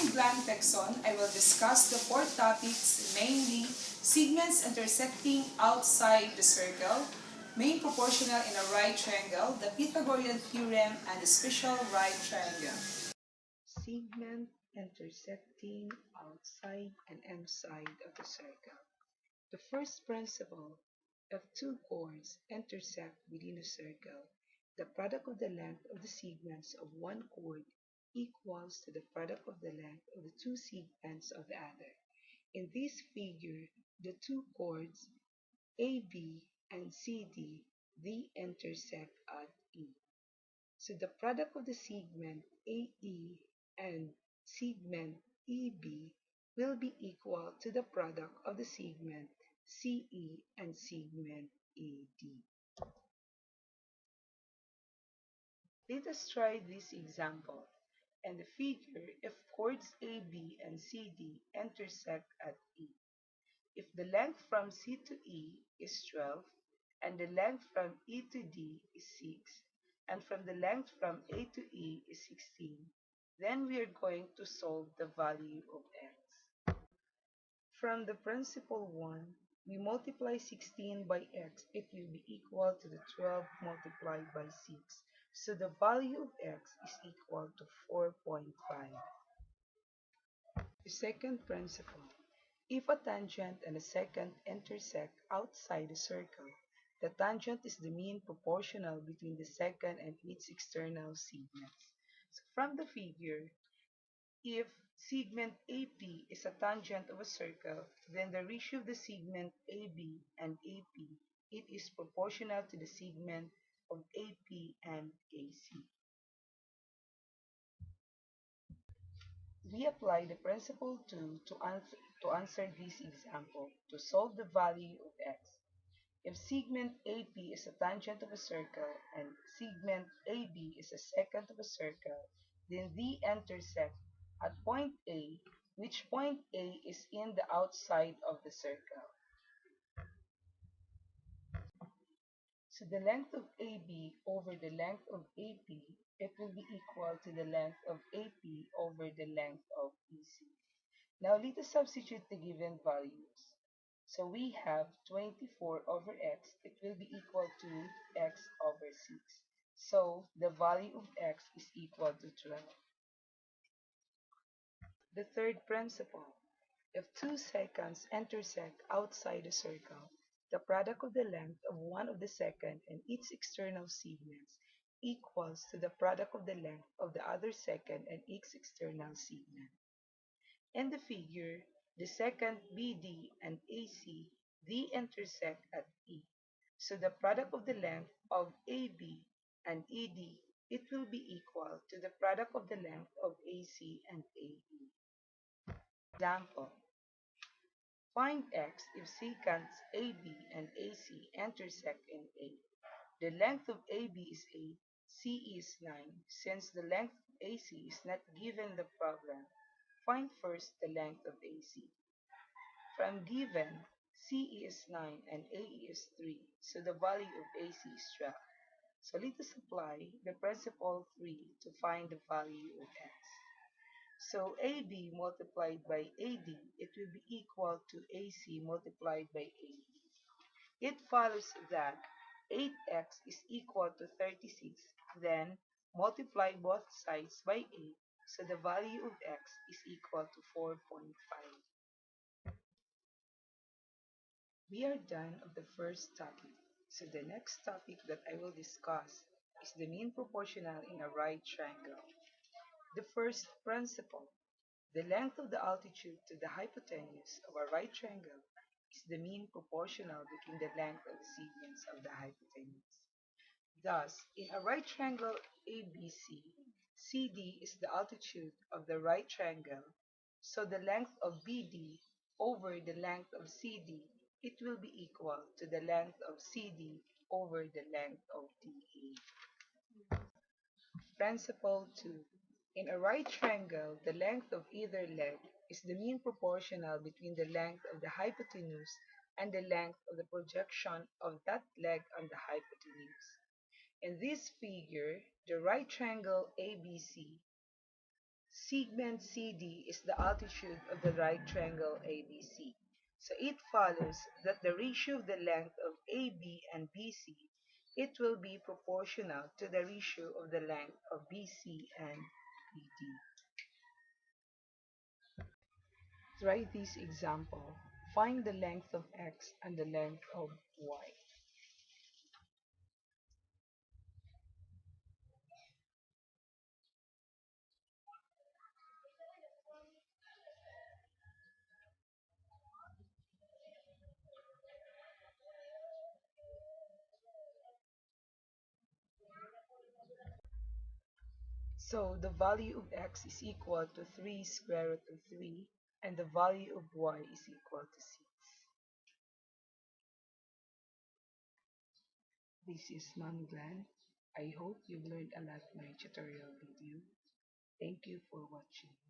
in Glann TECSON, I will discuss the four topics, namely segments intersecting outside the circle, main proportional in a right triangle, the Pythagorean theorem, and the special right triangle. Segment intersecting outside and inside of the circle. The first principle: if two chords intersect within a circle, the product of the length of the segments of one chord equals to the product of the length of the two segments of the other. In this figure, the two chords AB and CD, they intersect at E. So the product of the segment AE and segment EB will be equal to the product of the segment CE and segment AD. Let us try this example. In the figure, if chords AB and CD intersect at E, if the length from C to E is 12, and the length from E to D is 6, and from the length from A to E is 16, then we are going to solve the value of x. From the principle 1, we multiply 16 by x, it will be equal to the 12 multiplied by 6. So the value of x is equal to 4.5. The second principle: if a tangent and a secant intersect outside the circle, the tangent is the mean proportional between the secant and its external segments. So from the figure, if segment AP is a tangent of a circle, then the ratio of the segment AB and AP, it is proportional to the segment of AP and AC. We apply the principle 2 to answer this example to solve the value of x. If segment AP is a tangent of a circle and segment AB is a secant of a circle, then they intersect at point A, which point A is in the outside of the circle. So the length of AB over the length of AP, it will be equal to the length of AP over the length of EC. Now let us substitute the given values. So we have 24 over x, it will be equal to x over 6. So the value of x is equal to 12. The third principle: if two seconds intersect outside a circle, the product of the length of one of the secant and its external segments equals to the product of the length of the other secant and its external segment. In the figure, the secant BD and AC, they intersect at E. So the product of the length of AB and ED, it will be equal to the product of the length of AC and AE. Example: find x if secants AB and AC intersect in A. The length of AB is 8, CE is 9. Since the length of AC is not given in the problem, find first the length of AC. From given, CE is 9 and AE is 3, so the value of AC is 12. So let us apply the principle 3 to find the value of x. So AB multiplied by AD, it will be equal to AC multiplied by AD. It follows that 8x is equal to 36, then multiply both sides by 8, so the value of x is equal to 4.5. We are done of the first topic, so the next topic that I will discuss is the mean proportional in a right triangle. The first principle: the length of the altitude to the hypotenuse of a right triangle is the mean proportional between the length of the segments of the hypotenuse. Thus, in a right triangle ABC, CD is the altitude of the right triangle, so the length of BD over the length of CD, it will be equal to the length of CD over the length of DE. Principle 2. In a right triangle, the length of either leg is the mean proportional between the length of the hypotenuse and the length of the projection of that leg on the hypotenuse. In this figure, the right triangle ABC, Segment CD is the altitude of the right triangle ABC. So it follows that the ratio of the length of AB and BC, it will be proportional to the ratio of the length of BC and BD. Try this example. Find the length of X and the length of Y. So the value of X is equal to 3 square root of 3 and the value of Y is equal to 6. This is Mom Glann. I hope you've learned a lot my tutorial video. Thank you for watching.